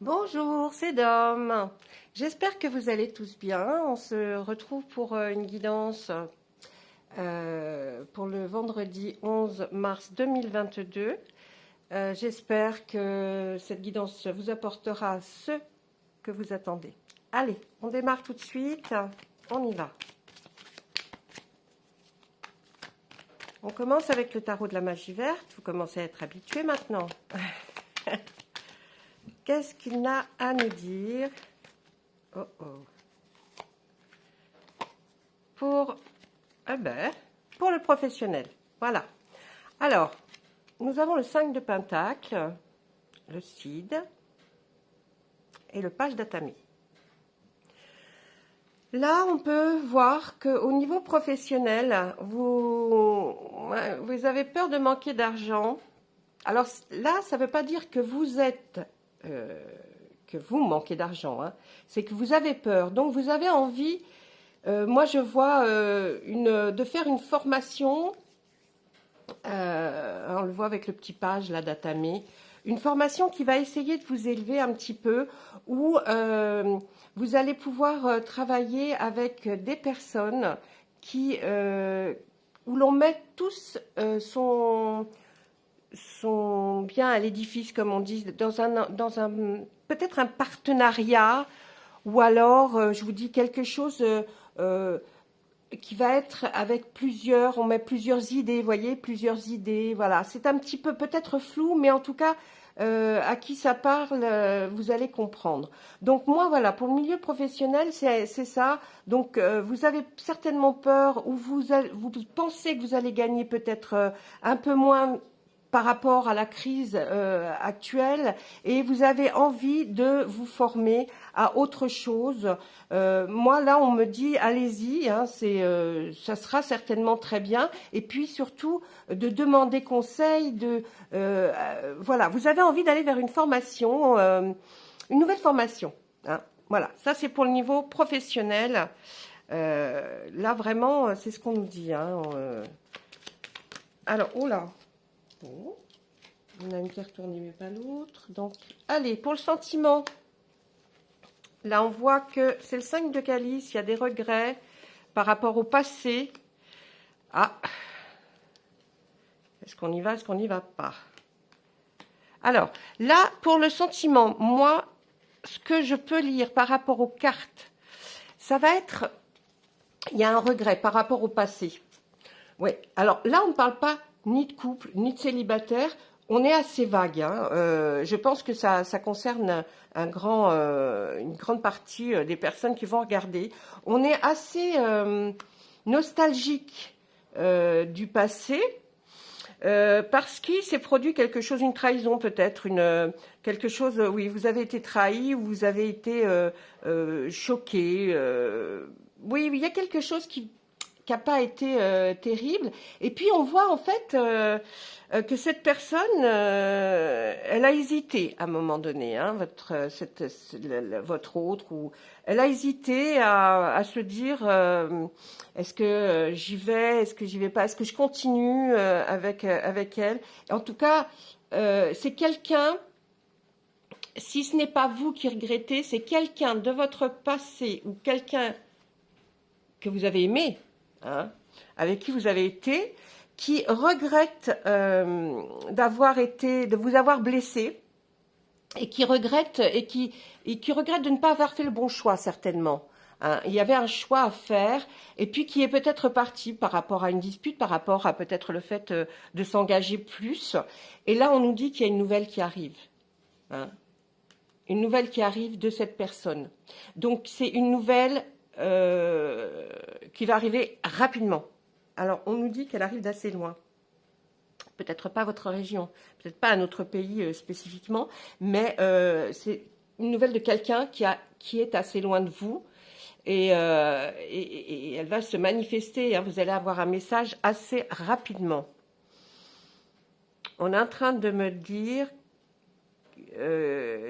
Bonjour, c'est Dom. J'espère que vous allez tous bien. On se retrouve pour une guidance pour le vendredi 11 mars 2022. J'espère que cette guidance vous apportera ce que vous attendez. Allez, on démarre tout de suite. On y va. On commence avec le tarot de la magie verte. Vous commencez à être habitués maintenant. Qu'est-ce qu'il a à nous dire? Oh oh. Pour le professionnel. Voilà. Alors, nous avons le 5 de Pentacle, le Cid et le Page d'Atami. Là, on peut voir qu'au niveau professionnel, vous avez peur de manquer d'argent. Alors là, ça ne veut pas dire que vous êtes... que vous manquez d'argent, hein. C'est que vous avez peur. Donc, vous avez envie... moi, je vois de faire une formation, on le voit avec le petit page là d'Atami, une formation qui va essayer de vous élever un petit peu, où vous allez pouvoir travailler avec des personnes où l'on met tous son bien à l'édifice, comme on dit, dans un peut-être un partenariat, ou alors, je vous dis quelque chose qui va être avec plusieurs, on met plusieurs idées, vous voyez, plusieurs idées, voilà. C'est un petit peu peut-être flou, mais en tout cas, à qui ça parle, vous allez comprendre. Donc moi, voilà, pour le milieu professionnel, c'est ça. Donc vous avez certainement peur, ou vous pensez que vous allez gagner peut-être un peu moins par rapport à la crise actuelle, et vous avez envie de vous former à autre chose. Moi, là, on me dit, allez-y, hein, ça sera certainement très bien. Et puis, surtout, de demander conseil. Voilà, vous avez envie d'aller vers une formation, une nouvelle formation. Hein. Voilà, ça, c'est pour le niveau professionnel. Là, vraiment, c'est ce qu'on nous dit. Hein, Alors, oh là. Bon. On a une qui est retournée mais pas l'autre. Donc, allez, pour le sentiment, là on voit que c'est le 5 de calice, il y a des regrets par rapport au passé. Ah, est-ce qu'on y va, est-ce qu'on n'y va pas? Alors, là, pour le sentiment, moi, ce que je peux lire par rapport aux cartes, ça va être, il y a un regret par rapport au passé. Oui, alors là, on ne parle pas ni de couple, ni de célibataire. On est assez vague. Hein. Je pense que ça concerne une grande partie des personnes qui vont regarder. On est assez nostalgique du passé parce qu'il s'est produit quelque chose, une trahison peut-être, quelque chose. Oui, vous avez été trahi, ou vous avez été choqué. Oui, il y a quelque chose qui n'a pas été terrible. Et puis on voit en fait que cette personne, elle a hésité à un moment donné, hein, votre autre, ou elle a hésité à se dire est-ce que j'y vais, est-ce que j'y vais pas, est-ce que je continue avec elle. En tout cas, c'est quelqu'un. Si ce n'est pas vous qui regrettez, c'est quelqu'un de votre passé, ou quelqu'un que vous avez aimé, hein, avec qui vous avez été, qui regrette de vous avoir blessé, et qui regrette de ne pas avoir fait le bon choix, certainement. Hein. Il y avait un choix à faire, et puis qui est peut-être parti par rapport à une dispute, par rapport à peut-être le fait de s'engager plus. Et là, on nous dit qu'il y a une nouvelle qui arrive. Hein. Une nouvelle qui arrive de cette personne. Donc, c'est une nouvelle qui va arriver rapidement. Alors, on nous dit qu'elle arrive d'assez loin. Peut-être pas votre région, peut-être pas un autre pays spécifiquement, mais c'est une nouvelle de quelqu'un qui est assez loin de vous, et elle va se manifester. Hein, vous allez avoir un message assez rapidement. On est en train de me dire,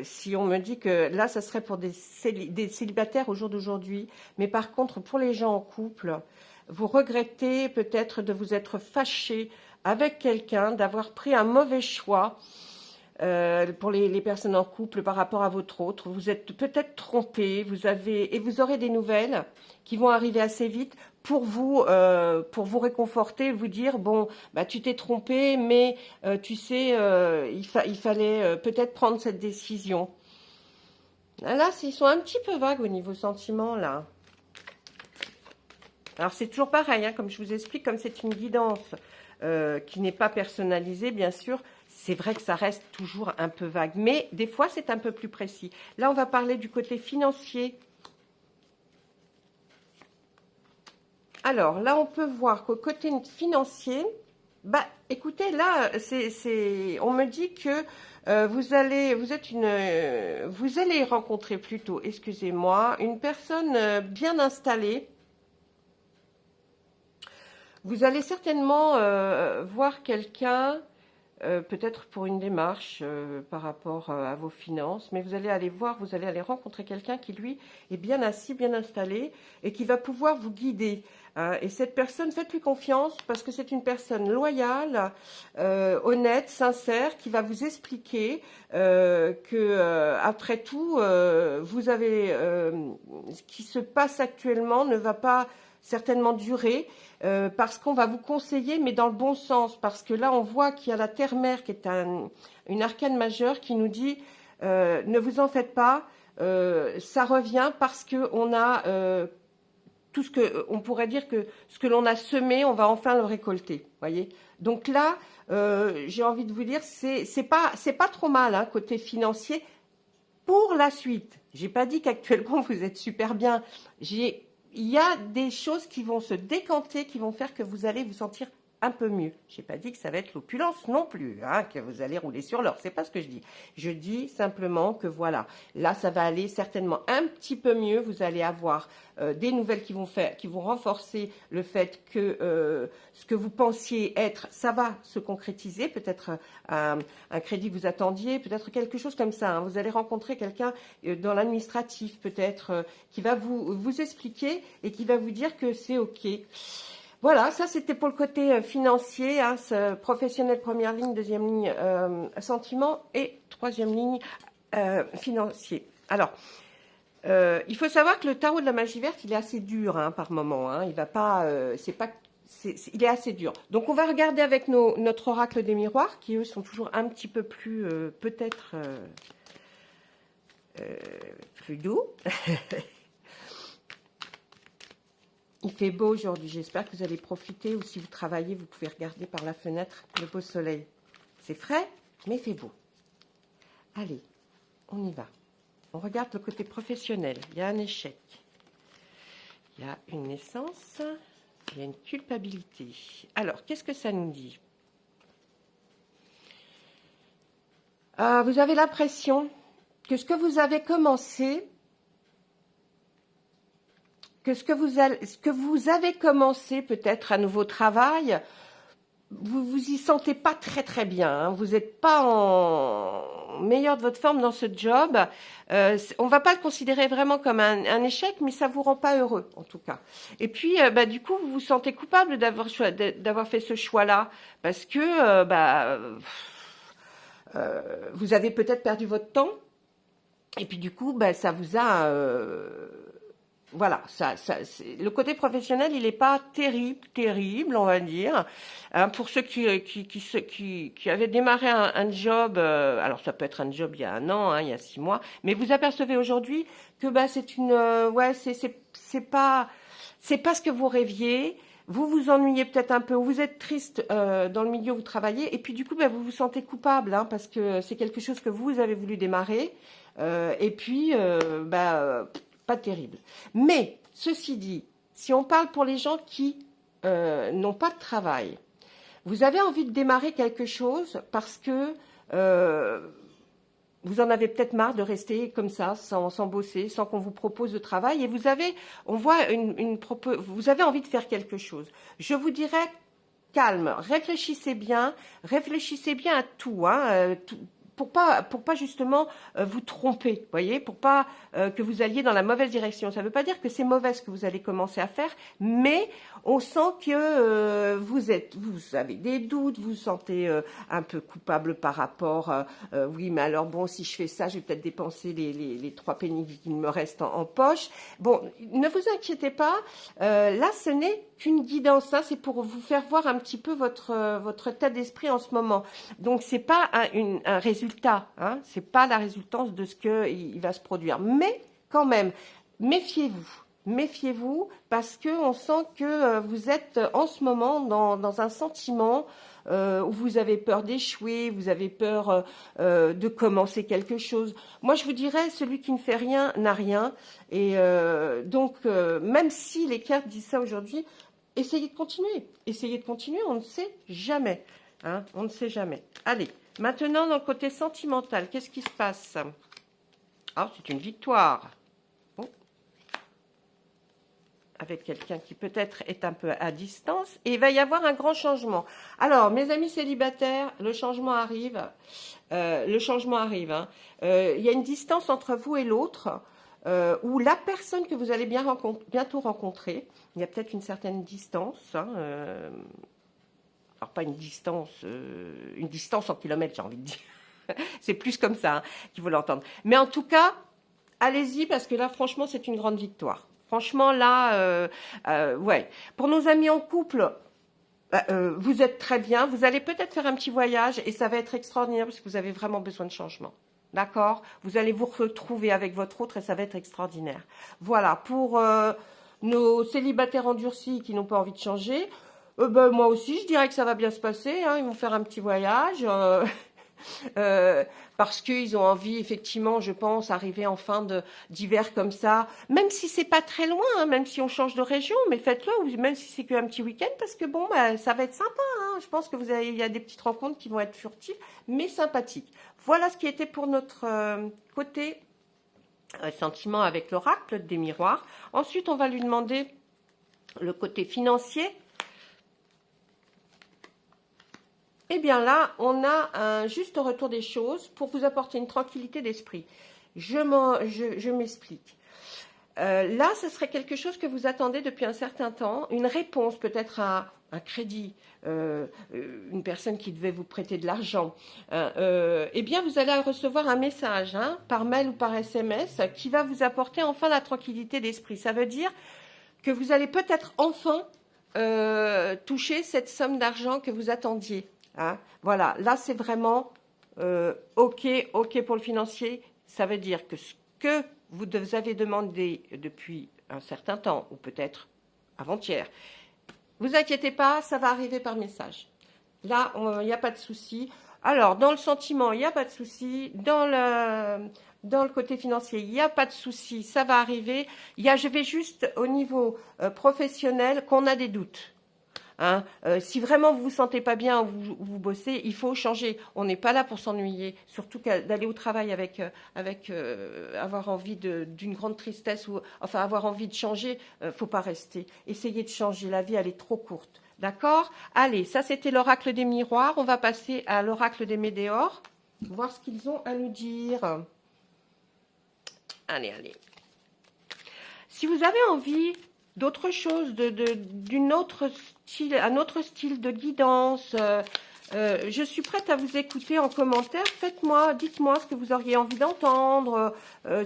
si on me dit que là, ça serait pour des célibataires au jour d'aujourd'hui, mais par contre, pour les gens en couple, vous regrettez peut-être de vous être fâché avec quelqu'un, d'avoir pris un mauvais choix, pour les personnes en couple par rapport à votre autre. Vous êtes peut-être trompé, et vous aurez des nouvelles qui vont arriver assez vite pour vous réconforter, vous dire bon, bah tu t'es trompé, mais tu sais, il fallait peut-être prendre cette décision. Là, ils sont un petit peu vagues au niveau sentiment là. Alors c'est toujours pareil, hein, comme je vous explique, comme c'est une guidance qui n'est pas personnalisée, bien sûr. C'est vrai que ça reste toujours un peu vague, mais des fois, c'est un peu plus précis. Là, on va parler du côté financier. Alors, là, on peut voir qu'au côté financier, bah, écoutez, là, on me dit que vous allez rencontrer plutôt, excusez-moi, une personne bien installée. Vous allez certainement voir quelqu'un peut-être pour une démarche par rapport à vos finances, mais vous allez aller rencontrer quelqu'un qui, lui, est bien assis, bien installé et qui va pouvoir vous guider. Et cette personne, faites-lui confiance parce que c'est une personne loyale, honnête, sincère, qui va vous expliquer que, après tout, ce qui se passe actuellement ne va pas certainement durer, parce qu'on va vous conseiller, mais dans le bon sens, parce que là, on voit qu'il y a la Terre-Mère qui est une arcane majeure qui nous dit ne vous en faites pas, ça revient parce qu'on a tout ce que, on pourrait dire que ce que l'on a semé, on va enfin le récolter, voyez. Donc là, j'ai envie de vous dire, c'est pas trop mal, hein, côté financier, pour la suite. J'ai pas dit qu'actuellement vous êtes super bien, il y a des choses qui vont se décanter, qui vont faire que vous allez vous sentir un peu mieux. Je n'ai pas dit que ça va être l'opulence non plus, hein, que vous allez rouler sur l'or. C'est pas ce que je dis. Je dis simplement que voilà, là ça va aller certainement un petit peu mieux. Vous allez avoir des nouvelles qui vont renforcer le fait que ce que vous pensiez être, ça va se concrétiser. Peut-être un crédit que vous attendiez, peut-être quelque chose comme ça, hein. Vous allez rencontrer quelqu'un dans l'administratif, peut-être qui va vous expliquer et qui va vous dire que c'est OK. Voilà, ça c'était pour le côté financier, hein, professionnel première ligne, deuxième ligne sentiment et troisième ligne financier. Alors, il faut savoir que le tarot de la magie verte, il est assez dur, hein, par moment. Hein, il va pas, il est assez dur. Donc on va regarder avec notre oracle des miroirs, qui eux sont toujours un petit peu plus, peut-être plus doux. Il fait beau aujourd'hui, j'espère que vous allez profiter, ou si vous travaillez, vous pouvez regarder par la fenêtre le beau soleil. C'est frais, mais il fait beau. Allez, on y va. On regarde le côté professionnel. Il y a un échec. Il y a une naissance. Il y a une culpabilité. Alors, qu'est-ce que ça nous dit? Vous avez l'impression que ce que vous avez commencé... ce que vous avez commencé peut-être un nouveau travail, vous y sentez pas très très bien, hein. Vous n'êtes pas en meilleur de votre forme dans ce job. On va pas le considérer vraiment comme un échec, mais ça vous rend pas heureux en tout cas. Et puis du coup vous vous sentez coupable d'avoir fait ce choix-là, parce que vous avez peut-être perdu votre temps. Et puis du coup ça vous a voilà, le côté professionnel, il n'est pas terrible, on va dire. Hein, pour ceux qui avaient démarré un job, alors ça peut être un job il y a 1 an, hein, il y a 6 mois, mais vous apercevez aujourd'hui que c'est une, c'est pas ce que vous rêviez. Vous vous ennuyez peut-être un peu, ou vous êtes triste dans le milieu où vous travaillez, et puis du coup, vous vous sentez coupable, hein, parce que c'est quelque chose que vous avez voulu démarrer, et puis pas terrible. Mais, ceci dit, si on parle pour les gens qui n'ont pas de travail, vous avez envie de démarrer quelque chose parce que vous en avez peut-être marre de rester comme ça, sans bosser, sans qu'on vous propose de travail, et vous avez envie de faire quelque chose. Je vous dirais, calme, réfléchissez bien à tout, hein, pour pas justement vous tromper, voyez, pour pas que vous alliez dans la mauvaise direction. Ça ne veut pas dire que c'est mauvais ce que vous allez commencer à faire, mais on sent que vous avez des doutes, vous vous sentez un peu coupable par rapport, oui, mais alors bon, si je fais ça, je vais peut-être dépenser les 3 pennies qui me restent en poche. Bon, ne vous inquiétez pas, là, ce n'est qu'une guidance, ça, c'est pour vous faire voir un petit peu votre état d'esprit en ce moment. Donc, c'est pas un résultat, hein, c'est pas la résultance de ce qu'il va se produire. Mais, quand même, méfiez-vous. Méfiez-vous parce que on sent que vous êtes en ce moment dans un sentiment où vous avez peur d'échouer, vous avez peur de commencer quelque chose. Moi, je vous dirais, celui qui ne fait rien n'a rien. Et donc, même si les cartes disent ça aujourd'hui, essayez de continuer. Essayez de continuer, on ne sait jamais. Hein, on ne sait jamais. Allez, maintenant, dans le côté sentimental, qu'est-ce qui se passe? Ah, c'est une victoire. Avec quelqu'un qui peut-être est un peu à distance, et il va y avoir un grand changement. Alors, mes amis célibataires, le changement arrive. Hein. Il y a une distance entre vous et l'autre, où la personne que vous allez bientôt rencontrer, il y a peut-être une certaine distance, hein, alors pas une distance en kilomètres, j'ai envie de dire. C'est plus comme ça hein, qu'il faut l'entendre. Mais en tout cas, allez-y, parce que là, franchement, c'est une grande victoire. Franchement, là, ouais. Pour nos amis en couple, vous êtes très bien. Vous allez peut-être faire un petit voyage et ça va être extraordinaire parce que vous avez vraiment besoin de changement. D'accord? Vous allez vous retrouver avec votre autre et ça va être extraordinaire. Voilà. Pour nos célibataires endurcis qui n'ont pas envie de changer, moi aussi, je dirais que ça va bien se passer. Hein. Ils vont faire un petit voyage. Parce qu'ils ont envie, effectivement, je pense, arriver en fin d'hiver comme ça, même si c'est pas très loin, hein, même si on change de région, mais faites-le, ou même si c'est qu'un petit week-end, parce que bon, ça va être sympa. Hein. Je pense que il y a des petites rencontres qui vont être furtives, mais sympathiques. Voilà ce qui était pour notre côté sentiment avec l'oracle des miroirs. Ensuite, on va lui demander le côté financier. Eh bien là, on a un juste retour des choses pour vous apporter une tranquillité d'esprit. Je m'explique. Là, ce serait quelque chose que vous attendez depuis un certain temps, une réponse peut-être à un crédit, une personne qui devait vous prêter de l'argent. Eh bien, vous allez recevoir un message hein, par mail ou par SMS qui va vous apporter enfin la tranquillité d'esprit. Ça veut dire que vous allez peut-être enfin toucher cette somme d'argent que vous attendiez. Hein, voilà, là c'est vraiment OK pour le financier. Ça veut dire que ce que vous avez demandé depuis un certain temps, ou peut-être avant-hier, vous inquiétez pas, ça va arriver par message. Là, il n'y a pas de souci. Alors, dans le sentiment, il n'y a pas de souci. Dans le côté financier, il n'y a pas de souci, ça va arriver. Je vais juste au niveau professionnel qu'on a des doutes. Hein, si vraiment vous vous sentez pas bien, vous bossez, il faut changer. On n'est pas là pour s'ennuyer, surtout d'aller au travail avec avoir envie d'une grande tristesse ou enfin avoir envie de changer. Faut pas rester. Essayez de changer. La vie, elle est trop courte. D'accord? Allez, ça c'était l'oracle des miroirs. On va passer à l'oracle des météores, voir ce qu'ils ont à nous dire. Allez. Si vous avez envie d'autre chose, d'un autre style de guidance. Je suis prête à vous écouter en commentaire. Dites-moi ce que vous auriez envie d'entendre,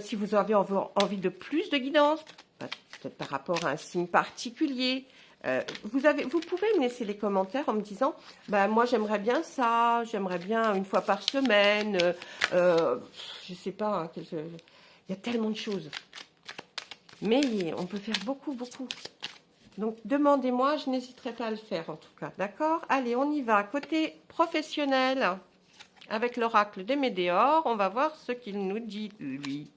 si vous avez envie de plus de guidance, peut-être par rapport à un signe particulier. Vous pouvez me laisser les commentaires en me disant, moi j'aimerais bien ça, j'aimerais bien une fois par semaine, je sais pas, hein, il y a tellement de choses. Mais on peut faire beaucoup. Donc, demandez-moi, je n'hésiterai pas à le faire en tout cas. D'accord? Allez, on y va. Côté professionnel, avec l'oracle des météores, on va voir ce qu'il nous dit, lui.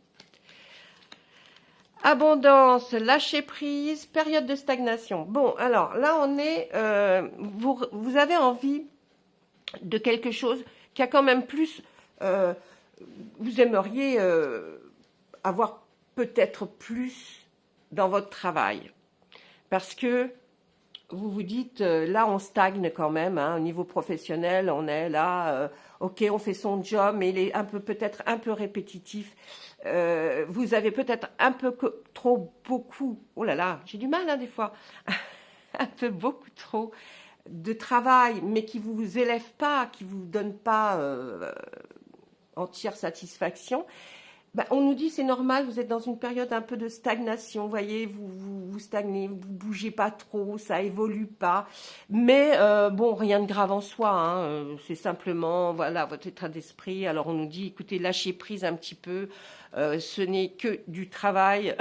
Abondance, lâcher prise, période de stagnation. Bon, alors là, on est... vous avez envie de quelque chose qui a quand même plus... vous aimeriez avoir peut-être plus dans votre travail. Parce que vous vous dites, là on stagne quand même, hein, au niveau professionnel, on est là, ok, on fait son job, mais il est peut-être un peu répétitif. Vous avez peut-être un peu trop beaucoup, oh là là, j'ai du mal hein, des fois, un peu beaucoup trop de travail, mais qui vous élève pas, qui vous donne pas entière satisfaction. Ben, on nous dit c'est normal, vous êtes dans une période un peu de stagnation, vous voyez, vous stagnez, vous bougez pas trop, ça évolue pas. Mais bon, rien de grave en soi, hein, c'est simplement voilà votre état d'esprit. Alors on nous dit écoutez, lâchez prise un petit peu, ce n'est que du travail.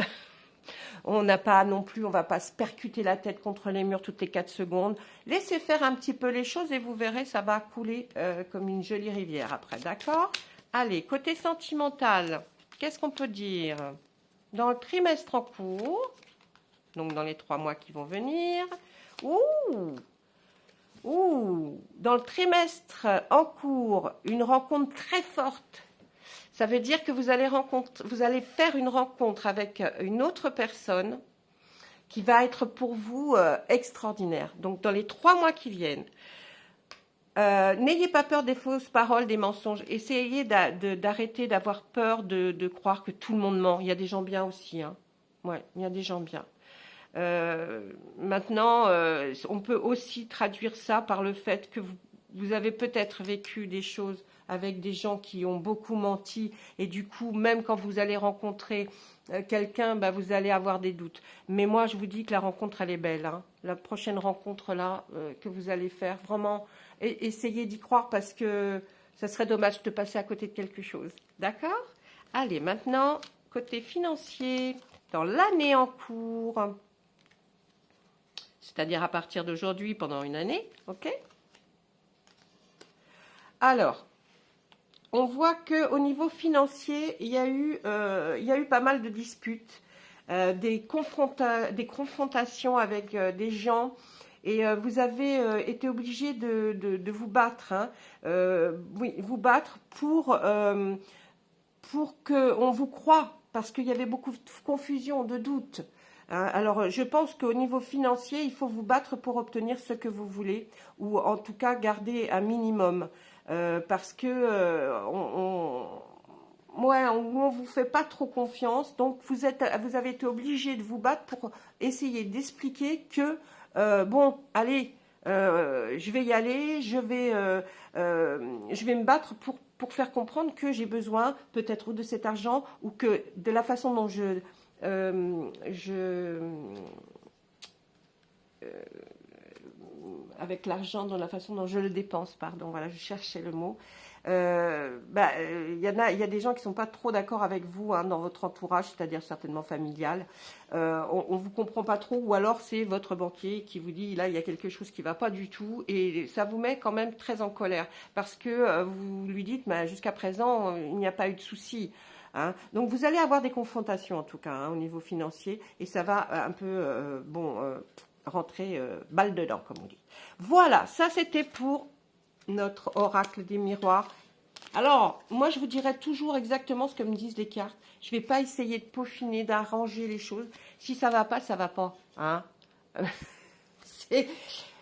On n'a pas non plus, on va pas se percuter la tête contre les murs toutes les 4 secondes. Laissez faire un petit peu les choses et vous verrez, ça va couler comme une jolie rivière après, d'accord? Allez, côté sentimental. Qu'est-ce qu'on peut dire? Dans le trimestre en cours, donc dans les 3 mois qui vont venir, dans le trimestre en cours, une rencontre très forte. Ça veut dire que vous allez faire une rencontre avec une autre personne qui va être pour vous extraordinaire. Donc dans les 3 mois qui viennent, n'ayez pas peur des fausses paroles, des mensonges. Essayez d'arrêter d'avoir peur de croire que tout le monde ment. Il y a des gens bien aussi. Hein. Ouais, il y a des gens bien. Maintenant, on peut aussi traduire ça par le fait que vous avez peut-être vécu des choses avec des gens qui ont beaucoup menti et du coup, même quand vous allez rencontrer quelqu'un, bah, vous allez avoir des doutes. Mais moi, je vous dis que la rencontre, elle est belle. Hein. La prochaine rencontre là que vous allez faire, vraiment, essayez d'y croire parce que ça serait dommage de passer à côté de quelque chose. D'accord? Allez, maintenant, côté financier, dans l'année en cours, c'est-à-dire à partir d'aujourd'hui pendant une année, ok? Alors, on voit qu'au niveau financier, il y a eu pas mal de disputes, des confrontations avec des gens, et vous avez été obligé de vous battre, hein, oui, vous battre pour qu'on vous croie, parce qu'il y avait beaucoup de confusion, de doutes. Alors, je pense qu'au niveau financier, il faut vous battre pour obtenir ce que vous voulez, ou en tout cas garder un minimum, parce que on vous fait pas trop confiance, donc vous avez été obligé de vous battre pour essayer d'expliquer que bon, allez, je vais y aller, je vais me battre pour faire comprendre que j'ai besoin peut-être de cet argent ou que de la façon dont avec l'argent, dans la façon dont je le dépense, pardon, voilà, je cherchais le mot. Il y a des gens qui sont pas trop d'accord avec vous hein, dans votre entourage, c'est-à-dire certainement familial. On vous comprend pas trop, ou alors c'est votre banquier qui vous dit là il y a quelque chose qui va pas du tout, et ça vous met quand même très en colère parce que vous lui dites, jusqu'à présent il n'y a pas eu de souci. Hein. Donc vous allez avoir des confrontations en tout cas hein, au niveau financier, et ça va un peu rentrer balle dedans comme on dit. Voilà, ça c'était pour notre oracle des miroirs. Alors, moi, je vous dirais toujours exactement ce que me disent les cartes. Je ne vais pas essayer de peaufiner, d'arranger les choses. Si ça va pas, ça va pas. Hein.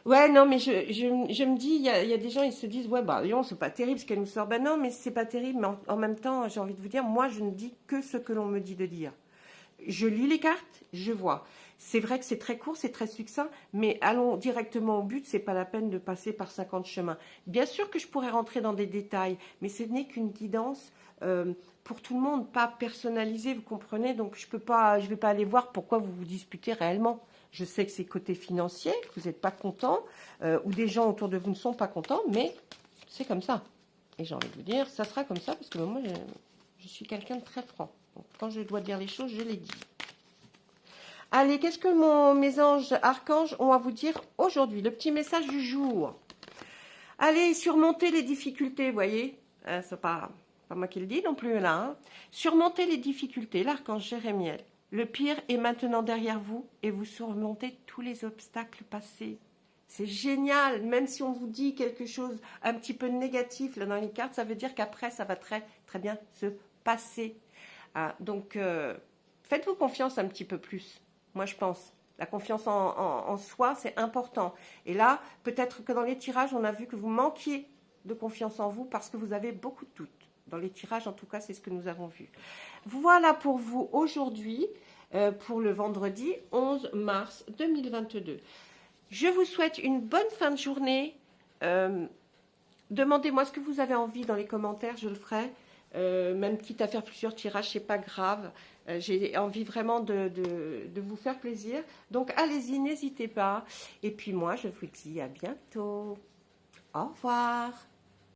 Ouais, non, mais je me dis, il y a des gens, ils se disent, ouais, bah, non, c'est pas terrible ce qu'elle nous sort. Ben non, mais c'est pas terrible. Mais en même temps, j'ai envie de vous dire, moi, je ne dis que ce que l'on me dit de dire. Je lis les cartes, je vois. C'est vrai que c'est très court, c'est très succinct, mais allons directement au but, c'est pas la peine de passer par 50 chemins. Bien sûr que je pourrais rentrer dans des détails, mais ce n'est qu'une guidance pour tout le monde, pas personnalisée, vous comprenez? Donc je vais pas aller voir pourquoi vous vous disputez réellement. Je sais que c'est côté financier, que vous n'êtes pas content, ou des gens autour de vous ne sont pas contents, mais c'est comme ça. Et j'ai envie de vous dire, ça sera comme ça, parce que moi, je suis quelqu'un de très franc. Donc, quand je dois dire les choses, je les dis. Allez, qu'est-ce que mes anges archanges ont à vous dire aujourd'hui? Le petit message du jour. Allez, surmonter les difficultés, vous voyez. C'est pas moi qui le dis non plus, là. Hein. Surmonter les difficultés, l'archange Jérémiel. Le pire est maintenant derrière vous et vous surmontez tous les obstacles passés. C'est génial, même si on vous dit quelque chose un petit peu négatif là, dans les cartes, ça veut dire qu'après, ça va très, très bien se passer. Donc, faites-vous confiance un petit peu plus. Moi, je pense. La confiance en soi, c'est important. Et là, peut-être que dans les tirages, on a vu que vous manquiez de confiance en vous parce que vous avez beaucoup de doutes. Dans les tirages, en tout cas, c'est ce que nous avons vu. Voilà pour vous aujourd'hui, pour le vendredi 11 mars 2022. Je vous souhaite une bonne fin de journée. Demandez-moi ce que vous avez envie dans les commentaires, je le ferai. Même quitte à faire plusieurs tirages, c'est pas grave. J'ai envie vraiment de vous faire plaisir. Donc allez-y, n'hésitez pas. Et puis moi, je vous dis à bientôt. Au revoir.